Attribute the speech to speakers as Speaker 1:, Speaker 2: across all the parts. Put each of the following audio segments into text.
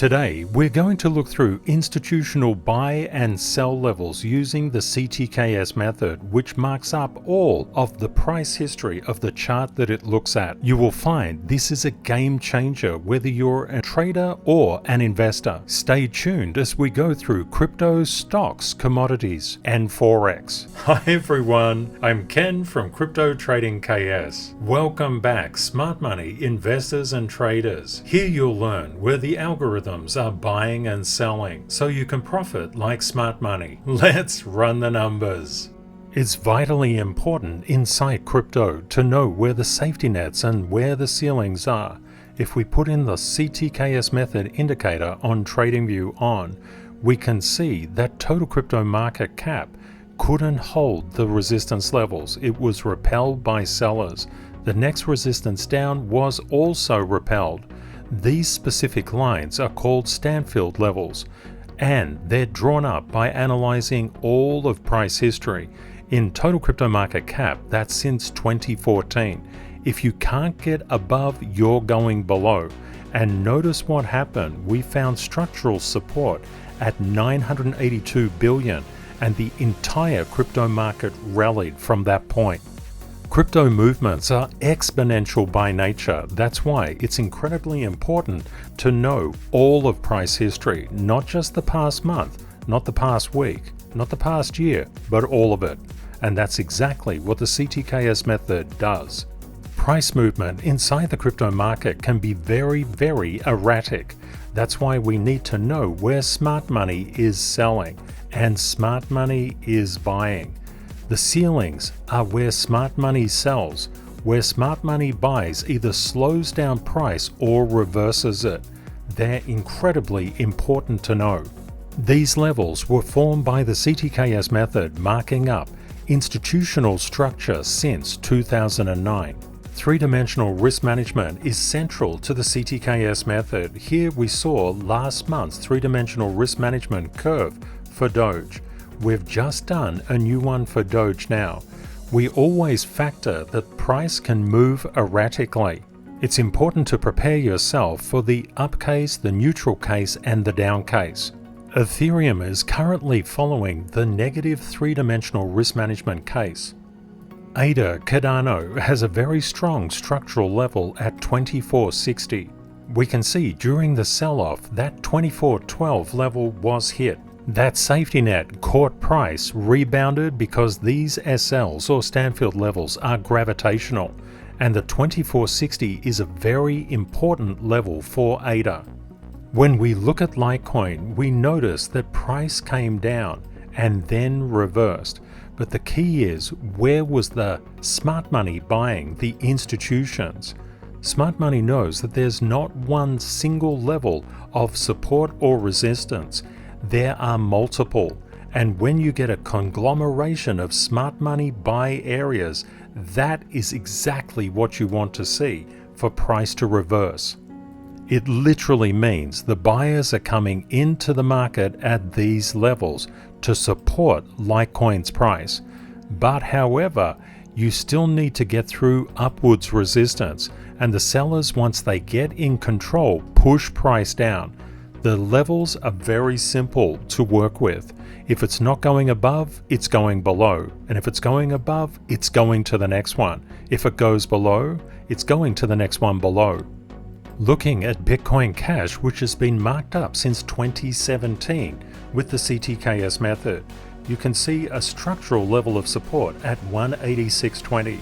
Speaker 1: Today, we're going to look through institutional buy and sell levels using the CTKS method, which marks up all of the price history of the chart that it looks at. You will find this is a game changer whether you're a trader or an investor. Stay tuned as we go through crypto, stocks, commodities, and Forex. Hi everyone, I'm Ken from Crypto Trading KS. Welcome back, smart money investors and traders. Here you'll learn where the algorithms are buying and selling, so you can profit like smart money. Let's run the numbers. It's vitally important inside crypto to know where the safety nets and where the ceilings are. If we put in the CTKS method indicator on TradingView on, we can see that total crypto market cap couldn't hold the resistance levels. It was repelled by sellers. The next resistance down was also repelled. These specific lines are called Stanfield levels, and they're drawn up by analyzing all of price history. In total crypto market cap, that's since 2014. If you can't get above, you're going below. And notice what happened. We found structural support at 982 billion, and the entire crypto market rallied from that point. Crypto movements are exponential by nature. That's why it's incredibly important to know all of price history, not just the past month, not the past week, not the past year, but all of it. And that's exactly what the CTKS method does. Price movement inside the crypto market can be very, very erratic. That's why we need to know where smart money is selling and smart money is buying. The ceilings are where smart money sells. Where smart money buys either slows down price or reverses it. They're incredibly important to know. These levels were formed by the CTKS method, marking up institutional structure since 2009. Three-dimensional risk management is central to the CTKS method. Here we saw last month's three-dimensional risk management curve for Doge. We've just done a new one for Doge now. We always factor that price can move erratically. It's important to prepare yourself for the up case, the neutral case, and the down case. Ethereum is currently following the negative three-dimensional risk management case. ADA Cardano has a very strong structural level at 2460. We can see during the sell-off that 2412 level was hit. That safety net caught price, rebounded because these SLs or Stanfield levels are gravitational, and the 2460 is a very important level for ADA. When we look at Litecoin, we notice that price came down and then reversed. But the key is, where was the smart money buying, the institutions? Smart money knows that there's not one single level of support or resistance. There are multiple, and when you get a conglomeration of smart money buy areas, that is exactly what you want to see for price to reverse. It literally means the buyers are coming into the market at these levels to support Litecoin's price. But however, you still need to get through upwards resistance, and the sellers, once they get in control, push price down. The levels are very simple to work with. If it's not going above, it's going below. And if it's going above, it's going to the next one. If it goes below, it's going to the next one below. Looking at Bitcoin Cash, which has been marked up since 2017 with the CTKS method, you can see a structural level of support at 186.20.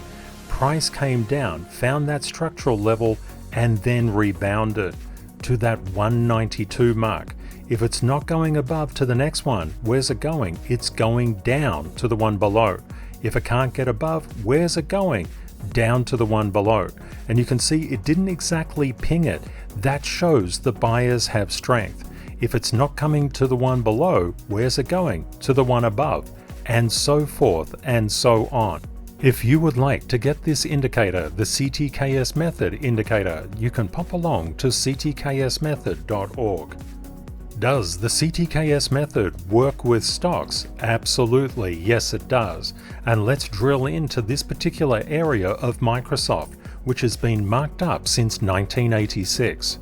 Speaker 1: Price came down, found that structural level, and then rebounded to that 192 mark. If it's not going above to the next one, where's it going? It's going down to the one below. If it can't get above, where's it going? Down to the one below. And you can see it didn't exactly ping it. That shows the buyers have strength. If it's not coming to the one below, where's it going? To the one above, and so forth and so on. If you would like to get this indicator, the CTKS method indicator, you can pop along to ctksmethod.org. Does the CTKS method work with stocks? Absolutely, yes it does. And let's drill into this particular area of Microsoft, which has been marked up since 1986.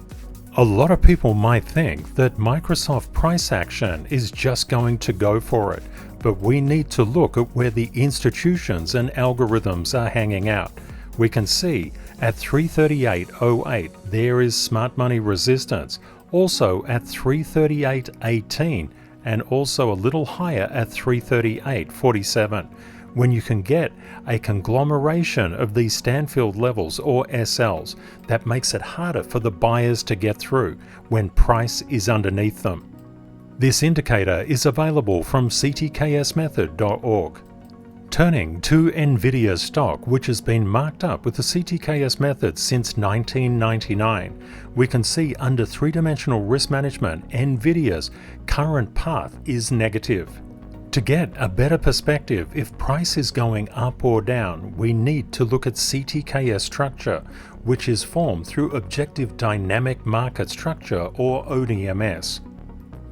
Speaker 1: A lot of people might think that Microsoft price action is just going to go for it, but we need to look at where the institutions and algorithms are hanging out. We can see at 338.08 there is smart money resistance, also at 338.18 and also a little higher at 338.47. When you can get a conglomeration of these Stanfield levels or SLs, that makes it harder for the buyers to get through when price is underneath them. This indicator is available from CTKSMethod.org. Turning to Nvidia stock, which has been marked up with the CTKS method since 1999, we can see under three-dimensional risk management, Nvidia's current path is negative. To get a better perspective if price is going up or down, we need to look at CTKS structure, which is formed through Objective Dynamic Market Structure or ODMS.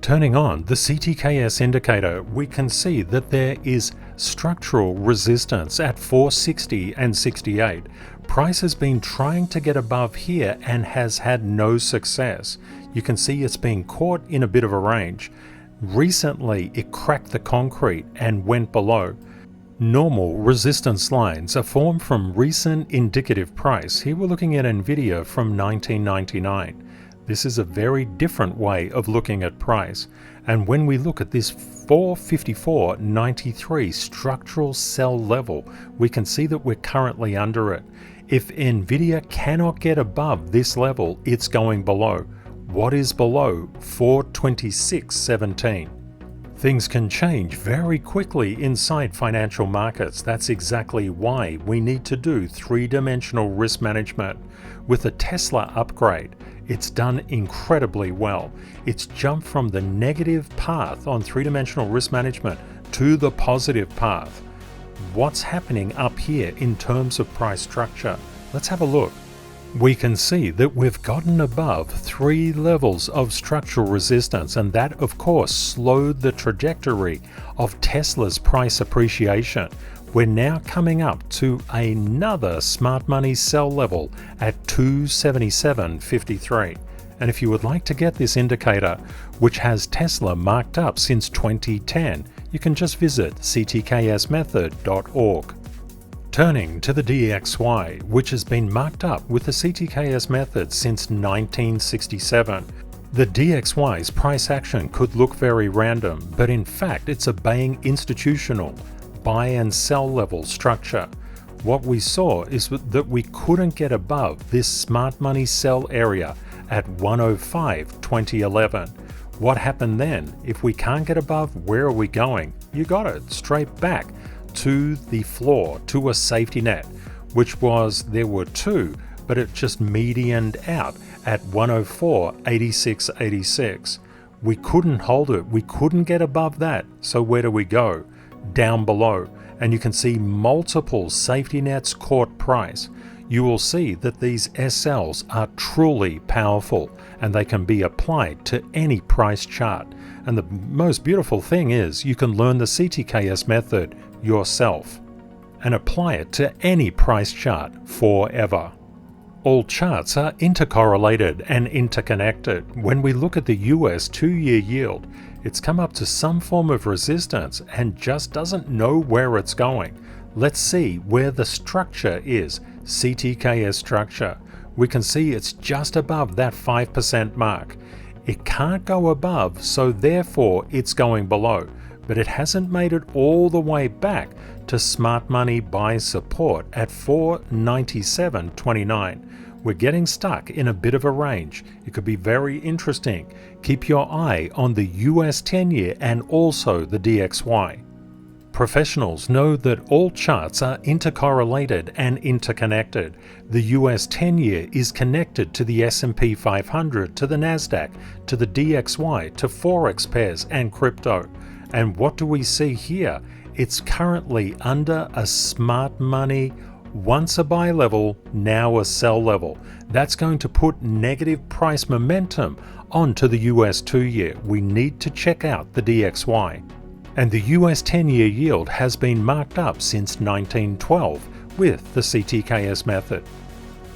Speaker 1: Turning on the CTKS indicator, we can see that there is structural resistance at 460 and 68. Price has been trying to get above here and has had no success. You can see it's being caught in a bit of a range. Recently, it cracked the concrete and went below. Normal resistance lines are formed from recent indicative price. Here we're looking at Nvidia from 1999. This is a very different way of looking at price. And when we look at this 454.93 structural sell level, we can see that we're currently under it. If Nvidia cannot get above this level, it's going below. What is below 426.17? Things can change very quickly inside financial markets. That's exactly why we need to do three-dimensional risk management. With the Tesla upgrade, it's done incredibly well. It's jumped from the negative path on three-dimensional risk management to the positive path. What's happening up here in terms of price structure? Let's have a look. We can see that we've gotten above 3 levels of structural resistance, and that of course slowed the trajectory of Tesla's price appreciation. We're now coming up to another smart money sell level at 277.53. And if you would like to get this indicator, which has Tesla marked up since 2010, you can just visit ctksmethod.org. Turning to the DXY, which has been marked up with the CTKS method since 1967. The DXY's price action could look very random, but in fact it's obeying institutional buy and sell level structure. What we saw is that we couldn't get above this smart money sell area at 105.2011. What happened then? If we can't get above, where are we going? You got it, straight back to the floor, to a safety net, which was, there were two, but it just medianed out at 104.8686. We couldn't hold it, we couldn't get above that, so where do we go? Down below, and you can see multiple safety nets caught price. You will see that these SLs are truly powerful and they can be applied to any price chart. And the most beautiful thing is you can learn the CTKS method yourself and apply it to any price chart forever. All charts are intercorrelated and interconnected. When we look at the US 2-year yield, it's come up to some form of resistance and just doesn't know where it's going. Let's see where the structure is. CTKS structure. We can see it's just above that 5% mark. It can't go above, so therefore it's going below, but it hasn't made it all the way back to smart money buy support at 497.29. We're getting stuck in a bit of a range. It could be very interesting. Keep your eye on the US 10-year and also the DXY. Professionals know that all charts are intercorrelated and interconnected. The US 10-year is connected to the S&P 500, to the Nasdaq, to the DXY, to Forex pairs and crypto. And what do we see here? It's currently under a smart money, once a buy level, now a sell level. That's going to put negative price momentum onto the US 2-year. We need to check out the DXY. And the US 10-year yield has been marked up since 1912 with the CTKS method.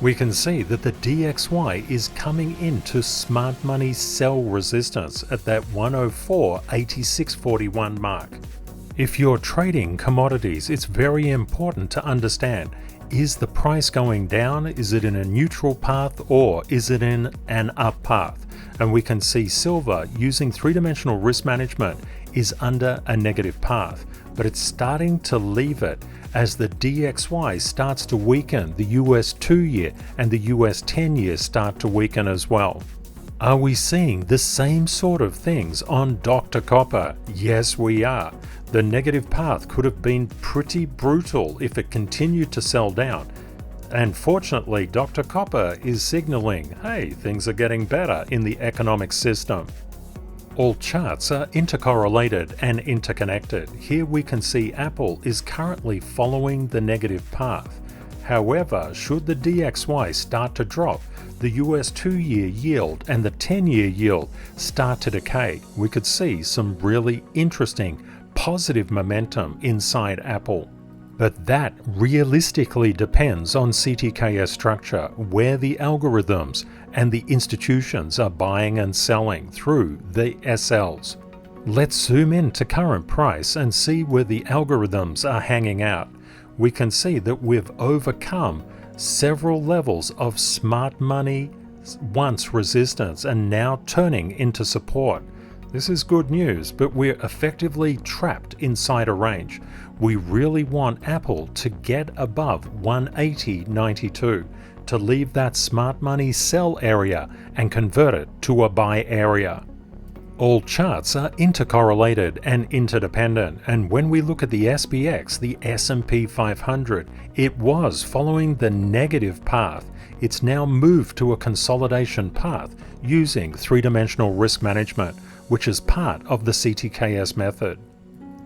Speaker 1: We can see that the DXY is coming into smart money sell resistance at that 104.8641 mark. If you're trading commodities, it's very important to understand, is the price going down, is it in a neutral path, or is it in an up path? And we can see silver, using three-dimensional risk management, is under a negative path, but it's starting to leave it as the DXY starts to weaken. The US 2-year and the US 10-year start to weaken as well. Are we seeing the same sort of things on Dr. Copper? Yes, we are. The negative path could have been pretty brutal if it continued to sell down. And fortunately, Dr. Copper is signaling, hey, things are getting better in the economic system. All charts are intercorrelated and interconnected. Here we can see Apple is currently following the negative path. However, should the DXY start to drop, the US 2-year yield and the 10-year yield start to decay, we could see some really interesting positive momentum inside Apple. But that realistically depends on CTKS structure, where the algorithms and the institutions are buying and selling through the SLs. Let's zoom in to current price and see where the algorithms are hanging out. We can see that we've overcome several levels of smart money once resistance and now turning into support. This is good news, but we're effectively trapped inside a range. We really want Apple to get above 180.92 to leave that smart money sell area and convert it to a buy area. All charts are intercorrelated and interdependent, and when we look at the SPX, the S&P 500, it was following the negative path. It's now moved to a consolidation path using three-dimensional risk management, which is part of the CTKS method.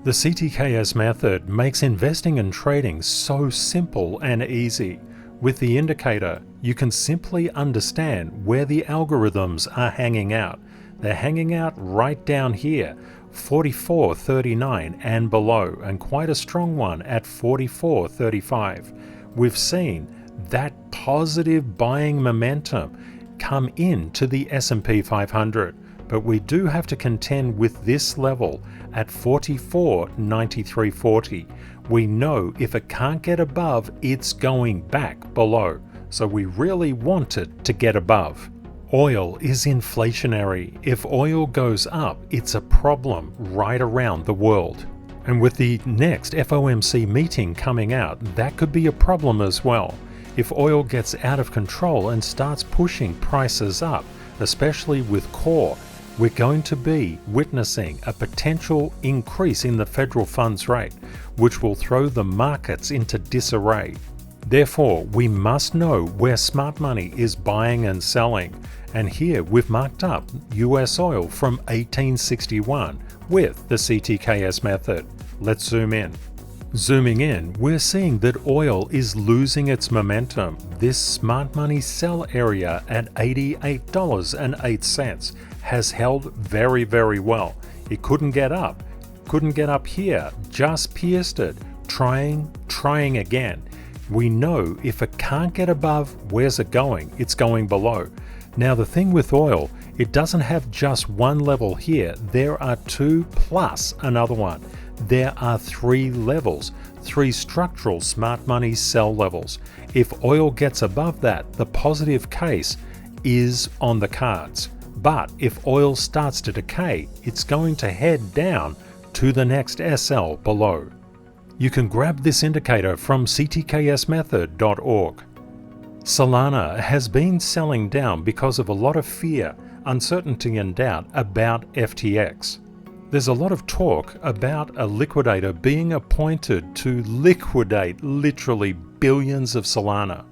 Speaker 1: The CTKS method makes investing and trading so simple and easy. With the indicator, you can simply understand where the algorithms are hanging out. They're hanging out right down here, 44.39 and below, and quite a strong one at 44.35. We've seen that positive buying momentum come into the S&P 500. But we do have to contend with this level at 44.9340. We know if it can't get above, it's going back below. So we really want it to get above. Oil is inflationary. If oil goes up, it's a problem right around the world. And with the next FOMC meeting coming out, that could be a problem as well. If oil gets out of control and starts pushing prices up, especially with core, we're going to be witnessing a potential increase in the federal funds rate, which will throw the markets into disarray. Therefore, we must know where smart money is buying and selling. And here we've marked up US oil from 1861 with the CTKS method. Let's zoom in. Zooming in, we're seeing that oil is losing its momentum. This smart money sell area at $88.08 has held very, very well. It couldn't get up here, just pierced it, trying again. We know if it can't get above, where's it going? It's going below. Now the thing with oil, it doesn't have just one level here. There are two plus another one. There are three levels, three structural smart money sell levels. If oil gets above that, the positive case is on the cards. But if oil starts to decay, it's going to head down to the next SL below. You can grab this indicator from ctksmethod.org. Solana has been selling down because of a lot of fear, uncertainty and doubt about FTX. There's a lot of talk about a liquidator being appointed to liquidate literally billions of Solana.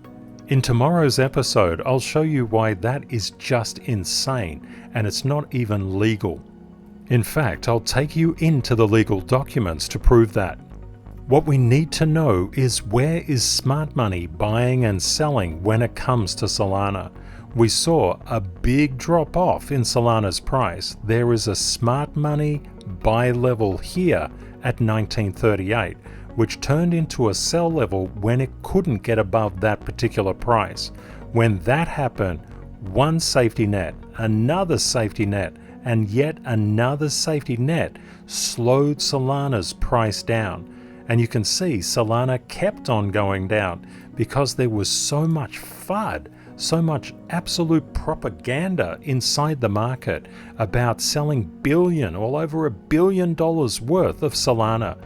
Speaker 1: In tomorrow's episode, I'll show you why that is just insane and it's not even legal. In fact, I'll take you into the legal documents to prove that. What we need to know is where is smart money buying and selling when it comes to Solana. We saw a big drop off in Solana's price. There is a smart money buy level here at 1938, which turned into a sell level when it couldn't get above that particular price. When that happened, one safety net, another safety net, and yet another safety net slowed Solana's price down. And you can see Solana kept on going down because there was so much FUD, so much absolute propaganda inside the market about selling all over $1 billion worth of Solana.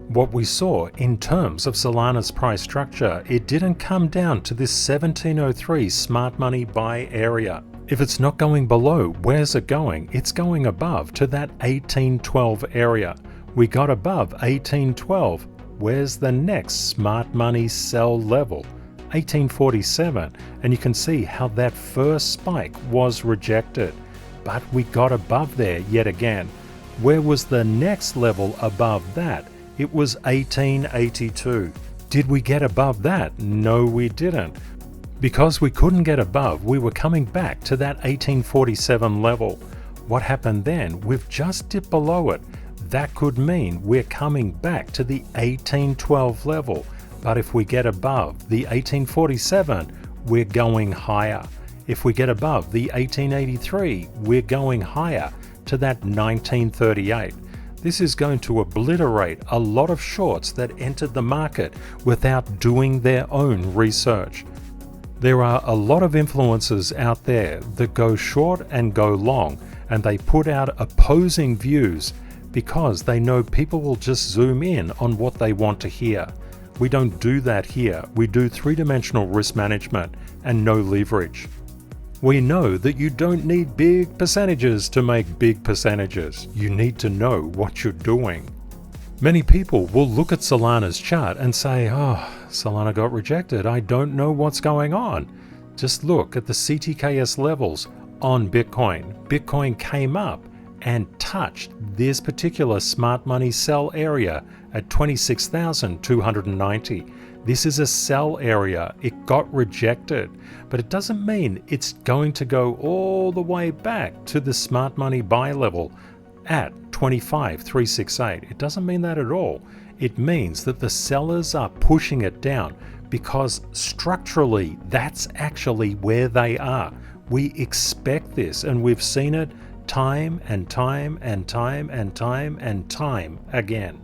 Speaker 1: What we saw in terms of Solana's price structure, it didn't come down to this 1703 smart money buy area. If it's not going below, where's it going? It's going above to that 1812 area. We got above 1812. Where's the next smart money sell level? 1847, and you can see how that first spike was rejected. But we got above there yet again. Where was the next level above that? It was 1882. Did we get above that? No, we didn't. Because we couldn't get above, we were coming back to that 1847 level. What happened then? We've just dipped below it. That could mean we're coming back to the 1812 level. But if we get above the 1847, we're going higher. If we get above the 1883, we're going higher to that 1938. This is going to obliterate a lot of shorts that entered the market without doing their own research. There are a lot of influencers out there that go short and go long, and they put out opposing views because they know people will just zoom in on what they want to hear. We don't do that here. We do three-dimensional risk management and no leverage. We know that you don't need big percentages to make big percentages. You need to know what you're doing. Many people will look at Solana's chart and say, oh, Solana got rejected. I don't know what's going on. Just look at the CTKS levels on Bitcoin. Bitcoin came up and touched this particular smart money sell area at 26,290. This is a sell area. It got rejected, but it doesn't mean it's going to go all the way back to the smart money buy level at 25,368. It doesn't mean that at all. It means that the sellers are pushing it down because structurally that's actually where they are. We expect this, and we've seen it time and time and time and time and time again.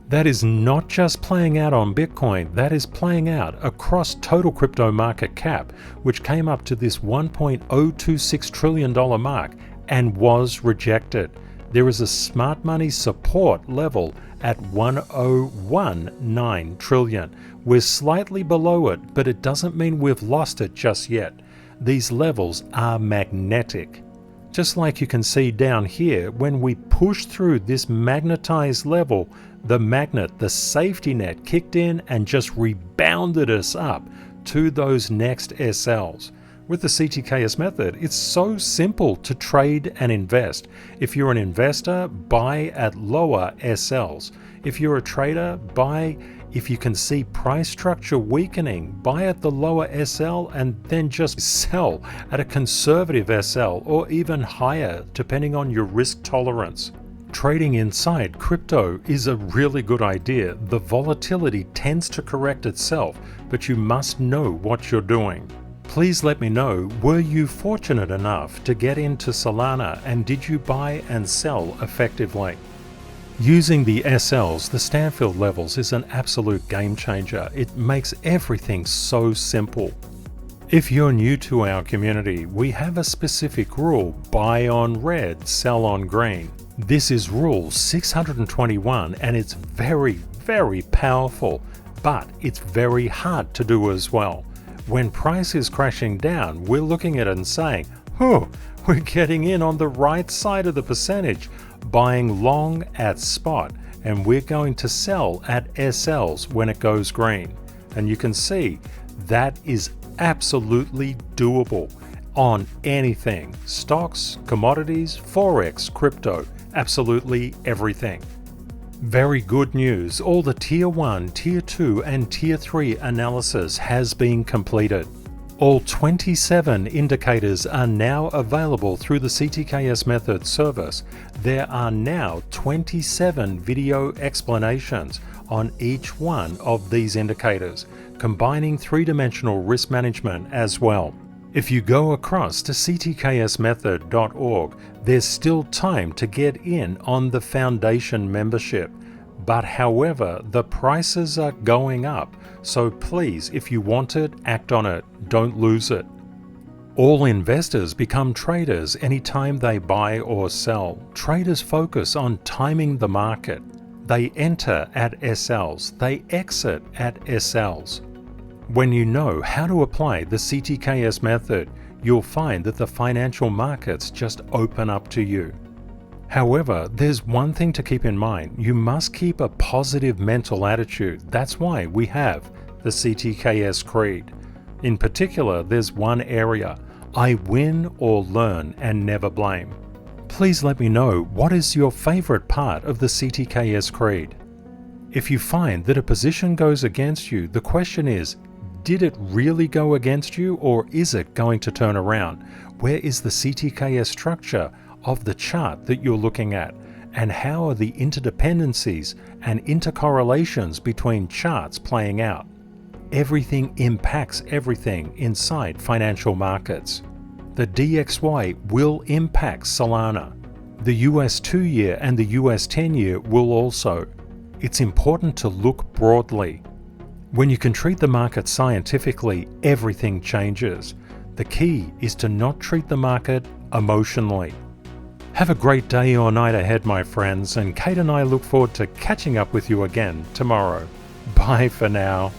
Speaker 1: That is not just playing out on Bitcoin, that is playing out across total crypto market cap, which came up to this $1.026 trillion mark and was rejected. There is a smart money support level at 1.019 trillion. We're slightly below it, but it doesn't mean we've lost it just yet. These levels are magnetic. Just like you can see down here, when we push through this magnetized level, the magnet, the safety net, kicked in and just rebounded us up to those next SLs. With the CTKS method, it's so simple to trade and invest. If you're an investor, buy at lower SLs. If you're a trader, buy if you can see price structure weakening, buy at the lower SL and then just sell at a conservative SL or even higher depending on your risk tolerance. Trading inside crypto is a really good idea. The volatility tends to correct itself, but you must know what you're doing. Please let me know, were you fortunate enough to get into Solana and did you buy and sell effectively? Using the SLs, the Stanfield levels, is an absolute game changer. It makes everything so simple. If you're new to our community, we have a specific rule: buy on red, sell on green. This is rule 621 and it's very, very powerful, but it's very hard to do as well. When price is crashing down, we're looking at it and saying, oh, we're getting in on the right side of the percentage, buying long at spot, and we're going to sell at SLs when it goes green. And you can see that is absolutely doable on anything: stocks, commodities, forex, crypto, absolutely everything. Very good news, all the tier 1, tier 2 and tier 3 analysis has been completed. All 27 indicators are now available through the CTKS method service. There are now 27 video explanations on each one of these indicators, combining three-dimensional risk management as well. If you go across to ctkSmethod.org, there's still time to get in on the foundation membership. But however, the prices are going up, so please, if you want it, act on it, don't lose it. All investors become traders anytime they buy or sell. Traders focus on timing the market. They enter at SLs, they exit at SLs. When you know how to apply the CTKS method, you'll find that the financial markets just open up to you. However, there's one thing to keep in mind. You must keep a positive mental attitude. That's why we have the CTKS Creed. In particular, there's one area: I win or learn and never blame. Please let me know, what is your favorite part of the CTKS Creed? If you find that a position goes against you, the question is, did it really go against you, or is it going to turn around? Where is the CTKS structure of the chart that you're looking at? And how are the interdependencies and intercorrelations between charts playing out? Everything impacts everything inside financial markets. The DXY will impact Solana. The US 2-year and the US 10-year will also. It's important to look broadly. When you can treat the market scientifically, everything changes. The key is to not treat the market emotionally. Have a great day or night ahead, my friends, and Kate and I look forward to catching up with you again tomorrow. Bye for now.